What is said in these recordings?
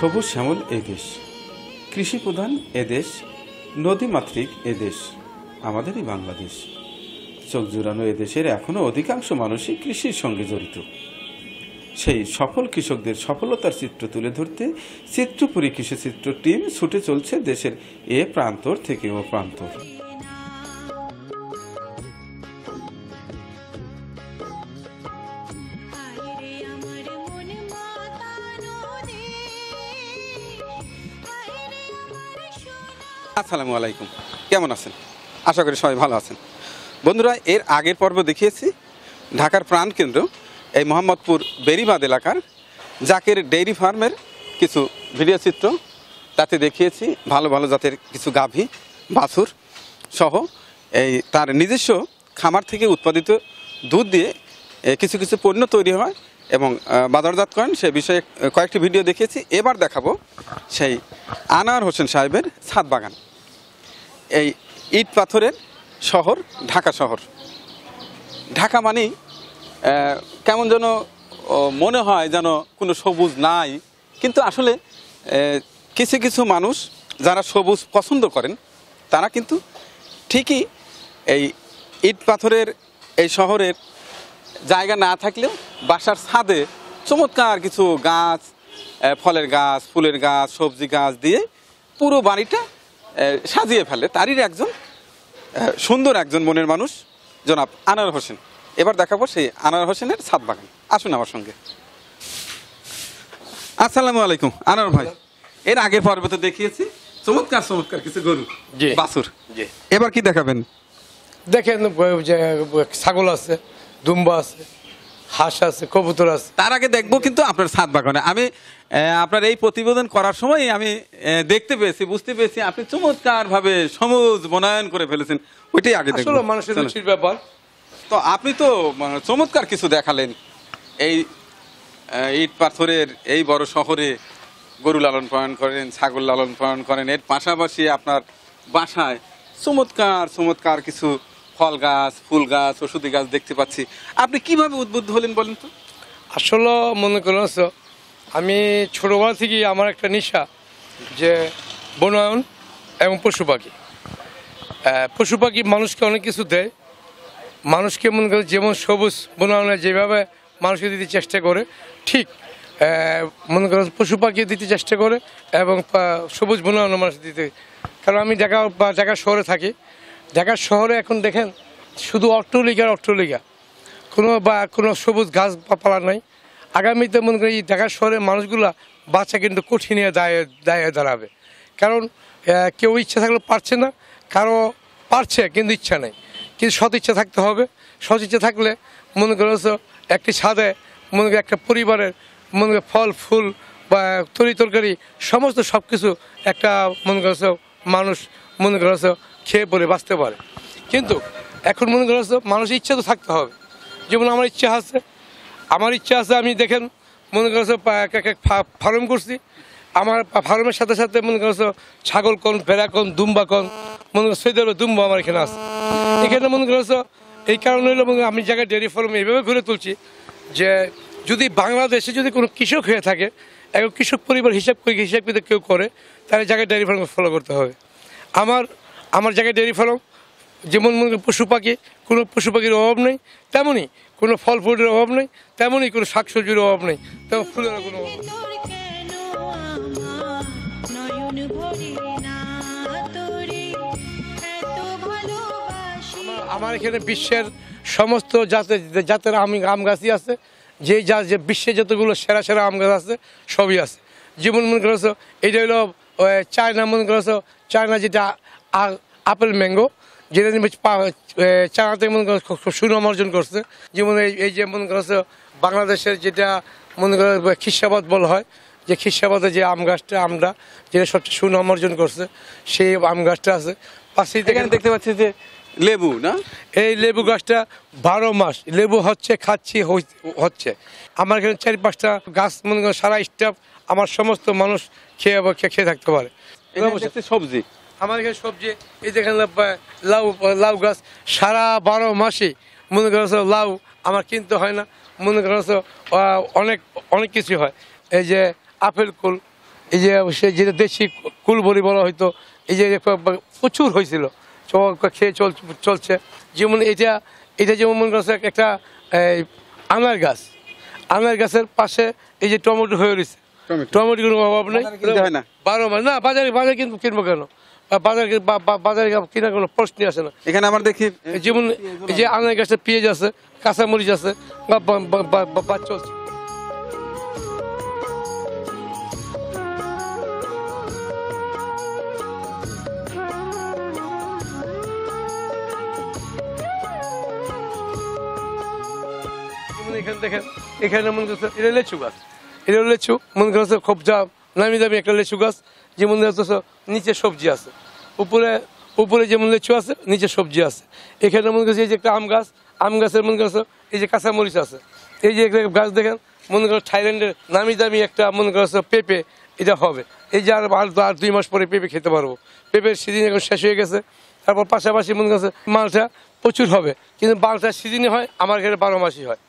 সবুজ শ্যামল এদেশ, কৃষি প্রধান এদেশ, নদীমাতৃক এদেশ আমাদেরই বাংলাদেশ। চোখ জুড়ানো এদেশের এখনও অধিকাংশ মানুষই কৃষির সঙ্গে জড়িত। সেই সফল কৃষকদের সফলতার চিত্র তুলে ধরতে চিত্রপুরী কৃষিচিত্র টিম ছুটে চলছে দেশের এ প্রান্তর থেকে ও প্রান্তর। আসসালামু আলাইকুম, কেমন আছেন? আশা করি সবাই ভালো আছেন। বন্ধুরা, এর আগের পর্ব দেখিয়েছি ঢাকার প্রাণকেন্দ্র এই মোহাম্মদপুর বেরিবাঁধ এলাকার জাকের ডেইরি ফার্মের কিছু ভিডিও চিত্র। তাতে দেখিয়েছি ভালো ভালো জাতের কিছু গাভী, বাছুর সহ এই তার নিজস্ব খামার থেকে উৎপাদিত দুধ দিয়ে কিছু কিছু পণ্য তৈরি হয় এবং বাজারজাত করেন। সে বিষয়ে কয়েকটি ভিডিও দেখিয়েছি। এবার দেখাবো সেই আনোয়ার হোসেন সাহেবের ছাদ বাগান। এই ইট পাথরের শহর ঢাকা শহর। ঢাকা মানেই কেমন যেন মনে হয় যেন কোনো সবুজ নাই, কিন্তু আসলে কিছু কিছু মানুষ যারা সবুজ পছন্দ করেন তারা কিন্তু ঠিকই এই ইট পাথরের এই শহরের জায়গা না থাকলেও বাসার ছাদে চমৎকার কিছু গাছ, ফলের গাছ, ফুলের গাছ, সবজি গাছ দিয়ে পুরো বাড়িটা সাজিয়ে ফেলে। তারই একজন সুন্দর একজন মনের মানুষ জনাব আনোয়ার হোসেন। এবার দেখাবো সেই আনোয়ার হোসেনের ছাদ বাগান। আসুন আমার সঙ্গে। আসসালামু আলাইকুম আনোয়ার ভাই। এর আগের পর্বে তো দেখিয়েছি চমৎকার চমৎকার কিছু গরু, বাছুর। এবার কি দেখাবেন? দেখেন, ছাগল আছে, দুম্বা আছে, হাঁস আছে, কবুতর আছে। তার আগে দেখবো কিন্তু আপনার ছাদ বাগানে আমি আপনার এই প্রতিবেদন করার সময় আমি দেখতে পেয়েছি, বুঝতে পেরেছি আপনি চমৎকার ভাবে সবুজ বনায়ন করে ফেলেছেন। ওইটাই আগে দেখবো। মানুষের রুচির ব্যাপার। তো আপনি তো চমৎকার কিছু দেখালেন। এই ইট পাথরের এই বড় শহরে গরু লালন পালন করেন, ছাগল লালন পালন করেন, এর পাশাপাশি আপনার বাসায় চমৎকার চমৎকার কিছু ফল গাছ, ফুল গাছ, ওষুধি গাছ দেখতে পাচ্ছি। আপনি কিভাবে উদ্বুদ্ধ হলেন বলেন তো? আসলে মনে করেন আমি ছোটবেলা থেকেই আমার একটা নেশা যে বনায়ন এবং পশু পাখি। পশু পাখি মানুষকে অনেক কিছু দেয়। মানুষকে মনে করে যেমন সবুজ বনায়নে যেভাবে মানুষকে দিতে চেষ্টা করে, ঠিক মনে করেন পশু পাখি দিতে চেষ্টা করে এবং সবুজ বনায়নে মানুষ দিতে। কারণ আমি ঢাকা শহরে থাকি। ঢাকা শহরে এখন দেখেন শুধু অট্টালিকা, কোনো সবুজ গাছ পালা নাই। আগামীতে মনে করি ঢাকা শহরের মানুষগুলা বাচ্চা কিন্তু কঠিন দায়ে দাঁড়াবে। কারণ কেউ ইচ্ছা থাকলে পারছে না, কারো পারছে কিন্তু ইচ্ছা নেই। কিন্তু সৎ ইচ্ছা থাকতে হবে। সৎ ইচ্ছা থাকলে মনে করো একটি ছাদে মনে করি একটা পরিবারের মনে করি ফল ফুল বা তরকারি সমস্ত সব কিছু একটা মনে করছো মানুষ মনে করছো খেয়ে পরে বাঁচতে পারে। কিন্তু এখন মনে করছো মানুষের ইচ্ছা তো থাকতে হবে। যেমন আমার ইচ্ছা আছে, আমি দেখেন মনে করছো ফার্ম করছি। আমার ফার্মের সাথে সাথে মনে করছো ছাগল কোন, ভেড়া কোন, দুম্বা কোন, মনে করছো সেই দুম্বা আমার এখানে আছে। এখানে মনে করছো এই কারণে হলো আমি জায়গায় ডেয়ারি ফার্ম এইভাবে ঘুরে তুলছি যে যদি বাংলাদেশে যদি কোনো কৃষক হয়ে থাকে, এখন কৃষক পরিবার হিসাব করে কেউ করে, তাহলে জায়গায় ডেয়ারি ফার্ম ফলো করতে হবে। আমার জায়গায় ডেয়ারি ফার্ম যেমন পশু পাখি, কোনো পশু পাখির অভাব নেই, তেমনই কোনো ফল ফুলের অভাব নেই, তেমনই কোনো শাকসবজির অভাব নেই, তেমন ফুলের কোনো অভাব নেই। আমার এখানে বিশ্বের সমস্ত জাতের আম গাছই আছে। যে বিশ্বে যতগুলো সেরা সেরা আম গাছ আছে সবই আছে। যেমন মনে করছো এইটা হলো চায়না, মনে করছো চায়না যেটা আপেল ম্যাঙ্গো, যেটা চায়নাতে মনে করো খুব সুনাম অর্জন করছে। যেমন এই যে মনে করছো বাংলাদেশের যেটা মনে করো খিসাবাদ বলা হয়, যে খিসাবাদে যে আম গাছটা আমরা যেটা সবচেয়ে সুনাম অর্জন করছে সেই আম গাছটা আছে। পাশে দেখতে পাচ্ছি যে লেবু, না? এই লেবু গাছটা 12 মাস লেবু খাচ্ছি হচ্ছে। আমার এখানে 4-5টা গাছ মনে করো সারা স্টাফ আমার সমস্ত মানুষ খেয়ে থাকতে পারে। সবজি আমার এখানে সবজি এই দেখেন লাউ গাছ সারা 12 মাসে মনে করছো লাউ আমার কিনতে হয় না। মনে করছো অনেক কিছু হয়। এই যে আপেল কুল, এই যে সে যেটা দেশি কুলবরি বলা হয়তো, এই যে প্রচুর হয়েছিল, খেয়ে চলছে। যেমন এটা যেমন মনে করছে একটা আনার গাছ, আনার গাছের পাশে এই যে টমেটো হয়ে রয়েছে, টমেটো কোনো অভাব নেই, 12 মাস। না বাজারে কিনবো কেন, বাজারে কেনার কোনো প্রশ্নই আসে না। এখানে আমার দেখি যেমন এই যে আনার গাছের পেঁয়াজ আছে, কাঁচামরিচ আছে, বা চলছে। এখানে দেখেন, এখানে মনে করছে এটা লেচু গাছ, এটা লেচু মনে করছে খুব নামি দামি একটা লেচু গাছ। যেমন নিচে সবজি আছে, উপরে যেমন লেচু আছে, নিচে সবজি আছে। এখানে মনে করছে এই যে একটা আম গাছ, আম গাছের মনে করছে এই যে কাঁচামরিচ আছে। এই যে একটা গাছ দেখেন, মনে করো থাইল্যান্ডের নামি দামি একটা মনে করছে পেঁপে, এটা হবে। এই যে আর 2 মাস পরে পেঁপে খেতে পারবো। পেঁপের সিজন এখন শেষ হয়ে গেছে। তারপর পাশাপাশি মনে করছে মালটা প্রচুর হবে, কিন্তু মালটা সিজনে হয়, আমার ঘরে 12 মাসই হয়।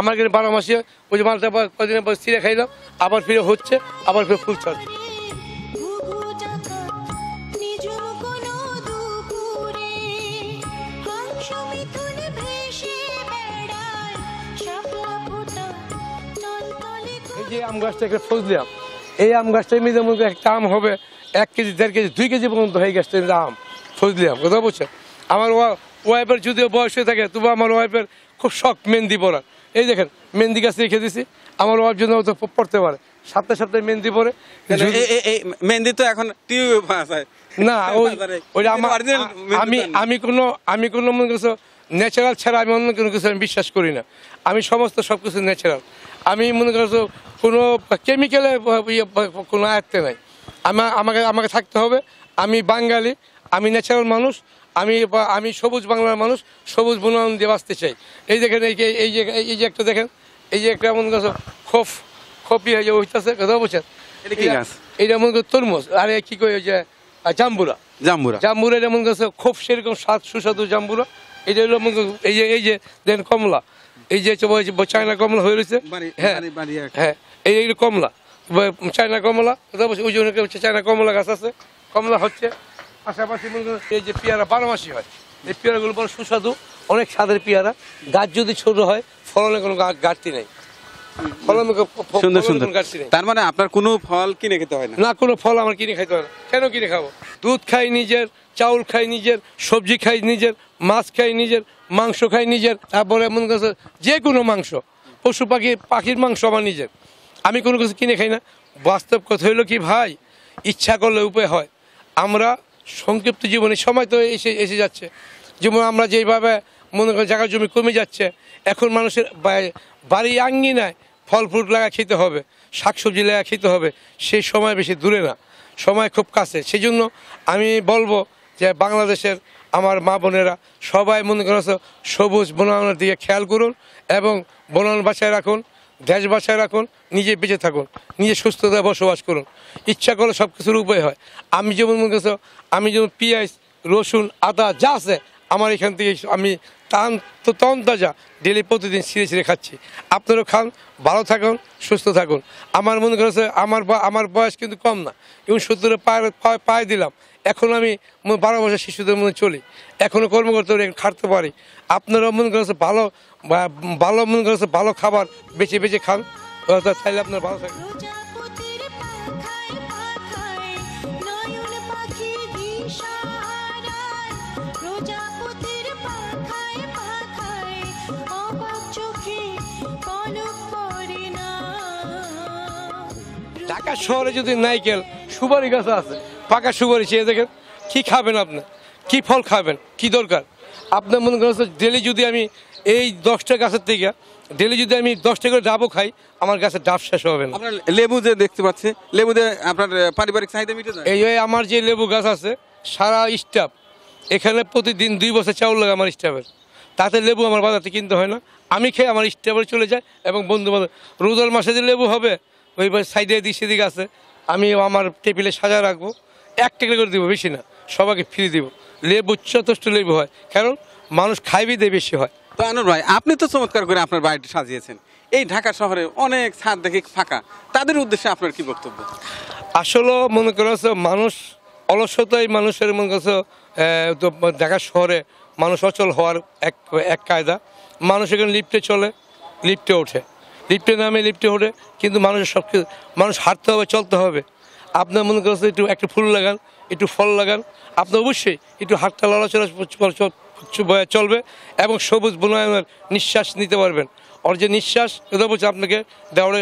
আমার ঘরে 12 মাসে ওই যে মালটা কদিন পর ছিঁড়ে খাইলাম, আবার ফিরে হচ্ছে, আবার ফিরে ফুল ছাড়ছে। এই যে আম গাছটা একটা ফজলি আম, এই আম গাছটার মধ্যে একটা আম হবে 1 কেজি 1.5 কেজি 2 কেজি পর্যন্ত এই গাছটার আম, ফজলি আম। কথা বলছেন? আমার ওয়াইফের যদিও বয়স হয়ে থাকে, তবু আমার ওয়াইফের খুব শখ মেহেন্দি পরার। এই দেখেন মেহেন্দি গাছ রেখে দিছি, আমার ওয়াইফ জন্য পড়তে পারে, সপ্তাহে সপ্তাহে মেহেন্দি পরে। মেহেন্দি তো এখন না, ওইটা আমি কোনো মনে করছো ন্যাচারাল ছাড়া আমি অন্য কোনো কিছু আমি বিশ্বাস করি না। আমি সমস্ত সব কিছু ন্যাচারাল। আমি মনে করছো কোনো কেমিক্যালের কোনো আয়ত্তে নাই। আমাকে থাকতে হবে, আমি বাঙালি, আমি ন্যাচারাল মানুষ, আমি সবুজ বাংলার মানুষ, সবুজ বনায়ন দিয়ে বাঁচতে চাই। এই দেখেন এই যে একটা দেখেন, এই যে একটা মনে করছো খপি হয়ে হইতেছে। কথা বলছেন? এইটা মনে করো তরমুজ, আরে কি কই ওই যে জাম্বুরা, এটা মনে করছে খুব সেরকম সুস্বাদু জাম্বুরা। এটা হলো এই যে দেখেন কমলা, এই যে চায়না কমলা হয়ে রয়েছে। হ্যাঁ, এই কমলা, চায়না কমলা। কথা বলছি ওই জন্য চায়না কমলা গাছ আছে, কমলা হচ্ছে। পাশাপাশি মনে করেন এই যে পেয়ারা 12 মাসই হয়। এই পেয়ারাগুলো বড় সুস্বাদু, অনেক স্বাদের পেয়ারা। গাছ যদি ছোট হয়, ফলনে কোনো ঘাটতি নেই। সুন্দর সুন্দর। তার মানে আপনার কোনো ফল কিনে খেতে হয় না? না, কোনো ফল আমার কিনে খাইতে হয় না। কেন কিনে খাবো? দুধ খাই নিজের, চাউল খাই নিজের, সবজি খাই নিজের, মাছ খাই নিজের, মাংস খাই নিজের। তারপরে মনে করছে যে কোনো মাংস, পশু পাখির মাংস আমার নিজের। আমি কোনো কিছু কিনে খাই না। বাস্তব কথা হইলো কি ভাই, ইচ্ছা করলে উপায় হয়। আমরা সংক্ষিপ্ত জীবনে সময় তো এসে যাচ্ছে, যেমন আমরা যেভাবে মনে করেন জায়গা জমি কমে যাচ্ছে, এখন মানুষের বাড়ি আঙ্গিনায় ফল ফ্রুট লাগা খেতে হবে, শাকসবজি লাগা খেতে হবে। সেই সময় বেশি দূরে না, সময় খুব কাছে। সেই জন্য আমি বলবো যে বাংলাদেশের আমার মা বোনেরা সবাই মনে করছে সবুজ বনায়নের দিকে খেয়াল করুন এবং বনায়ন বাঁচায় রাখুন, দেশ বাঁচায় রাখুন, নিজে বেঁচে থাকুন, নিজে সুস্থতায় বসবাস করুন। ইচ্ছা করলে সব কিছুর উপায় হয়। আমি যেমন মনে করছো, আমি যেমন পেঁয়াজ, রসুন, আদা যা আছে আমার এখান থেকে আমি তাজা ডেলি প্রতিদিন ছিঁড়ে খাচ্ছি। আপনারাও খান, ভালো থাকুন, সুস্থ থাকুন। আমার মনে করেছে আমার বয়স কিন্তু কম না, এবং 70 পায়ে দিলাম। এখন আমি 12 বছর শিশুদের মধ্যে চলি, এখনও কর্মকর্তা খাটতে পারি। আপনারাও মনে করেছে ভালো মনে করেছে ভালো খাবার বেছে বেছে খান, চাইলে আপনার ভালো থাকবেন। ঢাকা শহরে যদি নাইকেল সুপারি গাছ আছে, পাকা সুপারি, চেয়ে দেখেন কি খাবেন আপনি, কি ফল খাবেন, কি দরকার আপনার মনে করেন। ডেলি যদি আমি এই 10টা গাছের থেকে ডেলি যদি আমি 10টা করে ডাবও খাই, আমার গাছের ডাব শেষ হবে না। আপনার লেবু যে দেখতে পাচ্ছি, লেবু দিয়ে আপনার পারিবারিক চাহিদা মিটে যায়? এই আমার যে লেবু গাছ আছে, সারা স্টাফ এখানে প্রতিদিন 2 বছর চাউল লাগে আমার স্টাফের। তাতে লেবু আমার বাজার থেকে কিনতে হয় না, আমি খেয়ে আমার স্টাফে চলে যায়। এবং বন্ধু বান্ধব রোজার মাসে যে লেবু হবে, ওই সাইডে দিক সেদিকে আছে, আমি আমার টেবিলে সাজা রাখবো, 1 টাকা করে দিব, বেশি না, সবাইকে ফ্রি দিব। লেবু যথেষ্ট লেবু হয়, কারণ মানুষ খাইবি দিয়ে বেশি হয়। তো আনোয়ার ভাই, আপনি তো চমৎকার করে আপনার বাড়িটি সাজিয়েছেন। এই ঢাকা শহরে অনেক ছাদ দেখে ফাঁকা, তাদের উদ্দেশ্যে আপনার কি বক্তব্য? আসলে মনে করো মানুষ অলসতাই মানুষের মনে করছো তো ঢাকা শহরে মানুষ অচল হওয়ার এক এক কায়দা। মানুষ এখানে লিফটে চলে, লিফটে ওঠে, লিফটে নামে, লিফটে ওঠে, কিন্তু মানুষের সব কিছু, মানুষ হাঁটতে হবে, চলতে হবে। আপনার মনে করছে একটু একটা ফুল লাগান, একটু ফল লাগান, আপনার অবশ্যই একটু হাতটা লড়াচড়া চলবে এবং সবুজ বনায়নের নিঃশ্বাস নিতে পারবেন। ওর যে নিঃশ্বাস এটা বলছে আপনাকে দেওয়ারে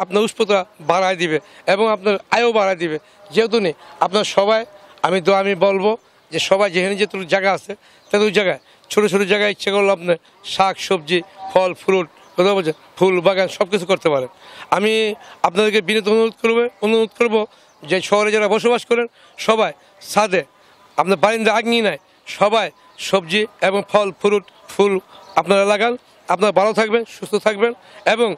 আপনার উষ্ণতা বাড়ায় দিবে এবং আপনার আয়ও বাড়ায় দিবে। যেহেতু নেই আপনার সবাই, আমি বলবো যে সবাই যেখানে যেহেতু জায়গা আছে তেতু জায়গায় ছোটো ছোটো জায়গায় ইচ্ছে করলে আপনার শাক সবজি ফল ফ্রুট কথা বলছে ফুল বাগান সব কিছু করতে পারেন। আমি আপনাদেরকে বিনীত অনুরোধ করবো যে শহরে যারা বসবাস করেন সবাই ছাদে আপনার বারিন্দা আগ্নি নাই, সবাই সবজি এবং ফল ফ্রুট ফুল আপনারা লাগান। আপনারা ভালো থাকবেন, সুস্থ থাকবেন এবং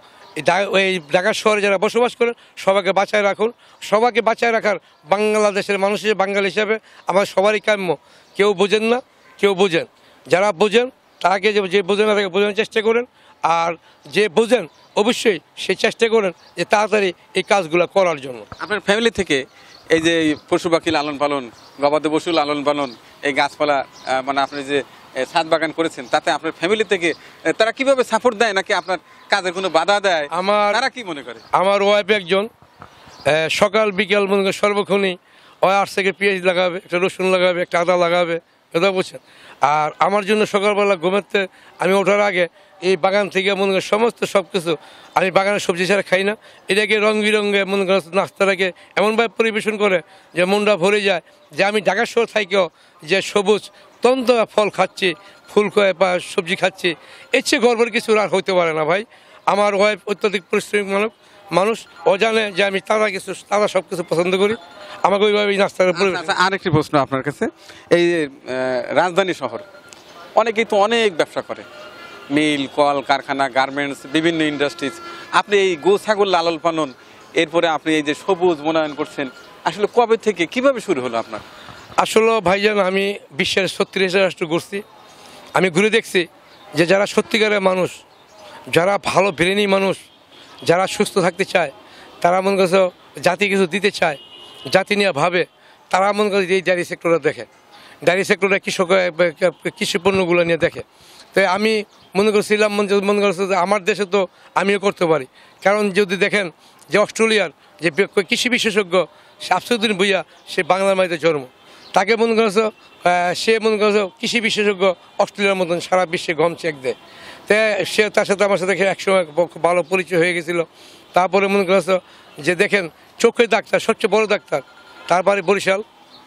এই ঢাকা শহরে যারা বসবাস করেন সবাইকে বাঁচায় রাখুন। সবাইকে বাঁচায় রাখার বাংলাদেশের মানুষ হিসেবে, বাঙালি হিসাবে আমার সবারই কাম্য। কেউ বোঝেন না, কেউ বোঝেন। যারা বোঝেন তাকে যে বোঝেন না তাকে বোঝানোর চেষ্টা করেন, আর যে বোঝেন অবশ্যই সেই চেষ্টা করেন যে তাড়াতাড়ি এই কাজগুলো করার জন্য। আপনার ফ্যামিলি থেকে এই যে পশু পাখি লালন পালন, গবাদি পশু লালন পালন, এই গাছপালা মানে আপনি যে ছাদ বাগান করেছেন তাতে আপনার ফ্যামিলি থেকে তারা কিভাবে সাপোর্ট দেয়, নাকি আপনার কাজের কোনো বাধা দেয়, তারা কি মনে করে? আমার ওয়াইফ একজন সকাল বিকেল মনে করে সর্বক্ষণই ওই 8 থেকে পেঁয়াজ লাগাবে, একটা রসুন লাগাবে, একটা আদা লাগাবে, কথা বলছেন। আর আমার জন্য সকালবেলা ঘুমাতে আমি ওঠার আগে এই বাগান থেকে মনে করেন সমস্ত সব কিছু, আমি বাগানের সবজি ছাড়া খাই না, এটাকে রং বিরঙ্গে মনে করেন নাস্তাটাকে এমনভাবে পরিবেশন করে যে মনটা ভরে যায় যে আমি ঢাকা শহর থেকেও যে সবুজ তন্ত ফল খাচ্ছি, ফুল বা সবজি খাচ্ছি, এর চেয়ে গর্বের কিছু আর হইতে পারে না ভাই। আমার ওয়াইফ অত্যধিক পরিশ্রমী মানুষ, ও জানে যে আমি তারা সব কিছু পছন্দ করি, আমাকে ওইভাবেই নাস্তার উপরে। আরেকটি প্রশ্ন আপনার কাছে, এই রাজধানী শহর অনেকেই তো অনেক ব্যবসা করে, মিল কল কারখানা গার্মেন্টস বিভিন্ন ইন্ডাস্ট্রিজ, আপনি এই গো ছাগল লালন পালন এরপরে আপনি এই যে সবুজ বনায়ন করছেন, আসলে কবে থেকে কিভাবে শুরু হলো আপনার? আসলে ভাইজান আমি বিশ্বের 36 রাষ্ট্র ঘুরছি, আমি ঘুরে দেখছি যে যারা সত্যিকারের মানুষ, যারা ভালো ব্রেনি মানুষ, যারা সুস্থ থাকতে চায়, তারা মনে করছে জাতি কিছু দিতে চায়, জাতি নিয়ে ভাবে, তারা মনে করে এই ডেয়ারি সেক্টরে দেখে, ডেয়ারি সেক্টরে কৃষি পণ্যগুলো নিয়ে দেখে। তাই আমি মনে করছিলাম মনে করছি যে আমার দেশে তো আমিও করতে পারি। কারণ যদি দেখেন যে অস্ট্রেলিয়ার যে কৃষি বিশেষজ্ঞ শামসুদ্দিন ভূঁইয়া, সে বাংলার মাটিতে জন্ম, তাকে মনে করছো সে মনে করছো কৃষি বিশেষজ্ঞ অস্ট্রেলিয়ার মতন সারা বিশ্বে গম চেক দেয়। তাই সে তার সাথে আমার সাথে একসময় খুব ভালো পরিচয় হয়ে গেছিলো। তারপরে মনে করছো যে দেখেন চোখের ডাক্তার, সবচেয়ে বড় ডাক্তার, তারপরে বরিশাল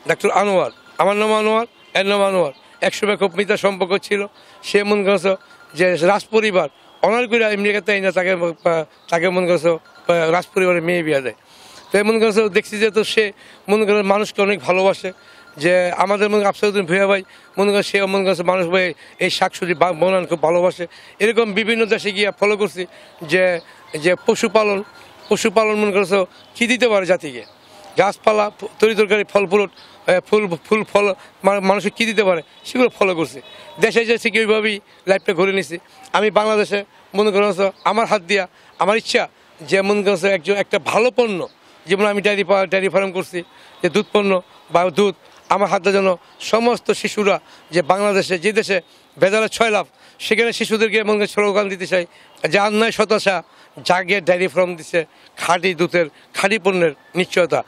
ডাক্তার আনোয়ার, আমার নাম আনোয়ার, এর নাম আনোয়ার, একসময় খুব মিতা সম্পর্ক ছিল। সে মনে করছো যে রাজপরিবার অনার করে আমেরিকাতে না তাকে মনে করছো রাজপরিবারের মেয়ে বিয়া দেয়। তো মনে করছো দেখছি যে তো সে মনে করে মানুষকে অনেক ভালোবাসে, যে আমাদের মনে আফসারউদ্দিন ভূঁইয়া ভাই মনে করে সে মনে করছে মানুষ ভাই এই শাকসবজি বানান খুব ভালোবাসে। এরকম বিভিন্ন দেশে গিয়ে ফলো করছি যে যে পশুপালন মনে করছো কী দিতে পারে জাতিকে, গাছপালা তরি তরকারি ফল ফ্রুট ফুল ফল মানুষকে কী দিতে পারে সেগুলো ফলো করছি। দেশে যে শিখে ওইভাবেই লাইফটা ঘুরে নিছি। আমি বাংলাদেশে মনে করছো আমার হাত দিয়া আমার ইচ্ছা যে মনে করছে একটা ভালো পণ্য, যেমন আমি ডেয়ারি ফার্ম করছি, যে দুধ পণ্য বা দুধ আমার হাতে যেন সমস্ত শিশুরা যে বাংলাদেশে যে দেশে ভেজালের 6 লাভ, সেখানে শিশুদেরকে মনে স্লোগান দিতে চাই যে অন্যায় সতাশা জাগে ডেয়ারি ফার্ম দিচ্ছে খাঁটি দুধের খাঁটি পণ্যের নিশ্চয়তা।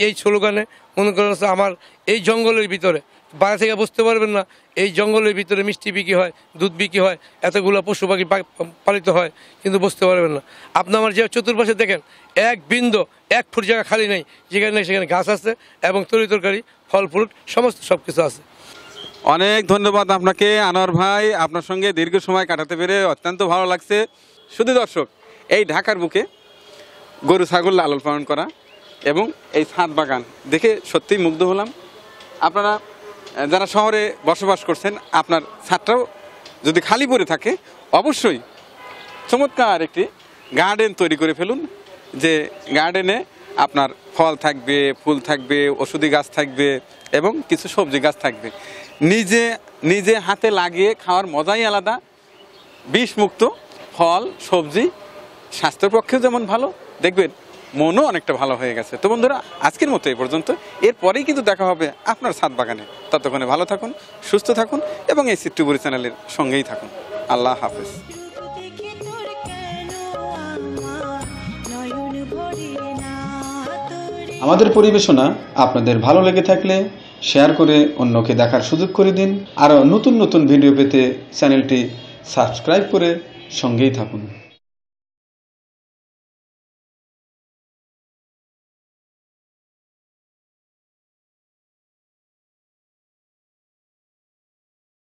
এই স্লোগানে মনে করছে আমার এই জঙ্গলের ভিতরে বাইরে থেকে বুঝতে পারবেন না, এই জঙ্গলের ভিতরে মিষ্টি বিক্রি হয়, দুধ বিক্রি হয়, এতগুলো পশু পাখি পালিত হয়, কিন্তু বুঝতে পারবেন না। আপনি আমার যে চতুর্পাশে দেখেন 1 বিন্দু 1 ফুট জায়গা খালি নেই, যেখানে সেখানে গাছ আছে এবং তরি তরকারি ফল ফ্রুট সমস্ত সব কিছু আছে। অনেক ধন্যবাদ আপনাকে আনোয়ার ভাই, আপনার সঙ্গে দীর্ঘ সময় কাটাতে পেরে অত্যন্ত ভালো লাগছে। শুধু দর্শক, এই ঢাকার বুকে গরু ছাগল লালন পালন করা এবং এই ছাদ বাগান দেখে সত্যিই মুগ্ধ হলাম। আপনারা যারা শহরে বসবাস করছেন, আপনার ছাদটাও যদি খালি পড়ে থাকে অবশ্যই চমৎকার একটি গার্ডেন তৈরি করে ফেলুন, যে গার্ডেনে আপনার ফল থাকবে, ফুল থাকবে, ওষুধি গাছ থাকবে এবং কিছু সবজি গাছ থাকবে। নিজে হাতে লাগিয়ে খাওয়ার মজাই আলাদা। বিষমুক্ত ফল সবজি স্বাস্থ্যের পক্ষেও যেমন ভালো, দেখবেন মনও অনেকটা ভালো হয়ে গেছে। তো বন্ধুরা, আজকের মতো এই পর্যন্ত। এরপরেই কিন্তু দেখা হবে আপনার ছাদ বাগানে। ততক্ষণে ভালো থাকুন, সুস্থ থাকুন এবং এই সিট্টুবুড়ি চ্যানেলের সঙ্গেই থাকুন। আল্লাহ হাফেজ। আমাদের পরিবেশনা আপনাদের ভালো লেগে থাকলে শেয়ার করে অন্যকে দেখার সুযোগ করে দিন। আরও নতুন নতুন ভিডিও পেতে চ্যানেলটি সাবস্ক্রাইব করে সঙ্গেই থাকুন।